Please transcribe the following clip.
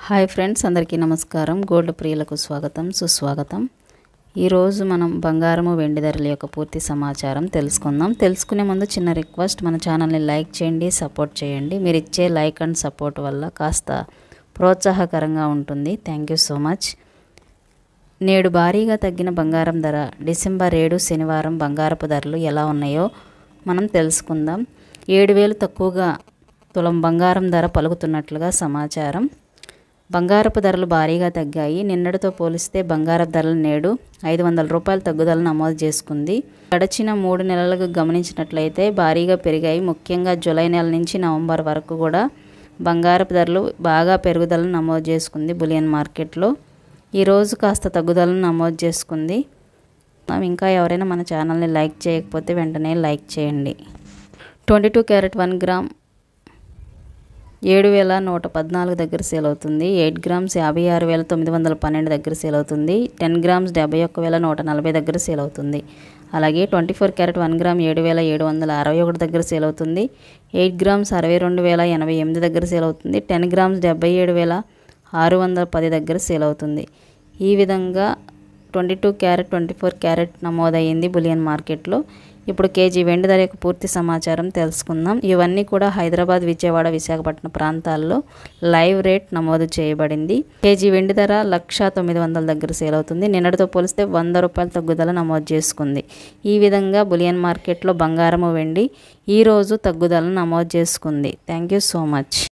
Hi friends, అందరికీ నమస్కారం. Gold ప్రియులకు స్వాగతం, సుస్వాగతం. ఈరోజు మనం బంగారము వెండి ధరల యొక్క పూర్తి సమాచారం తెలుసుకుందాం. తెలుసుకునే ముందు చిన్న రిక్వెస్ట్, మన ఛానల్ని లైక్ చేయండి, సపోర్ట్ చేయండి. మీరు ఇచ్చే లైక్ అండ్ సపోర్ట్ వల్ల కాస్త ప్రోత్సాహకరంగా ఉంటుంది. Thank you so much. నేడు భారీగా తగ్గిన బంగారం ధర. డిసెంబర్ 7 శనివారం బంగారపు ధరలు ఎలా ఉన్నాయో మనం తెలుసుకుందాం. 7,000 తక్కువగా తులం బంగారం ధర పలుకుతున్నట్లుగా సమాచారం. బంగారపు ధరలు భారీగా తగ్గాయి. నిన్నటితో పోలిస్తే బంగారపు ధరలు నేడు 500 రూపాయల తగ్గుదల నమోదు చేసుకుంది. గడిచిన 3 నెలలకు గమనించినట్లయితే భారీగా పెరిగాయి. ముఖ్యంగా జూలై నెల నుంచి నవంబర్ వరకు కూడా బంగారపు ధరలు బాగా పెరుగుదలను నమోదు చేసుకుంది. బులియన్ మార్కెట్లో ఈరోజు కాస్త తగ్గుదలను నమోదు చేసుకుంది. ఇంకా ఎవరైనా మన ఛానల్ని లైక్ చేయకపోతే వెంటనే లైక్ చేయండి. 22 క్యారెట్ 1 గ్రామ్ 7,114 దగ్గర సేల్ అవుతుంది. 8 గ్రామ్స్ 56,912 దగ్గర సేల్ అవుతుంది. 10 గ్రామ్స్ 71,140 దగ్గర సేల్ అవుతుంది. అలాగే 24 క్యారెట్ 1 గ్రామ్ 7,761 దగ్గర సేల్ అవుతుంది. 8 గ్రామ్స్ 62,088 దగ్గర సేల్ అవుతుంది. 10 గ్రామ్స్ 77,610 దగ్గర సేల్ అవుతుంది. ఈ విధంగా 22 క్యారెట్ 24 క్యారెట్ నమోదయ్యింది బులియన్ మార్కెట్లో. ఇప్పుడు కేజీ వెండి ధర యొక్క పూర్తి సమాచారం తెలుసుకుందాం. ఇవన్నీ కూడా హైదరాబాద్, విజయవాడ, విశాఖపట్నం ప్రాంతాల్లో లైవ్ రేట్ నమోదు చేయబడింది. కేజీ వెండి ధర 1,900 దగ్గర సేల్ అవుతుంది. నిన్నటితో పోలిస్తే 100 రూపాయల తగ్గుదల నమోదు చేసుకుంది. ఈ విధంగా బులియన్ మార్కెట్లో బంగారము, వెండి ఈరోజు తగ్గుదలను నమోదు చేసుకుంది. Thank you so much.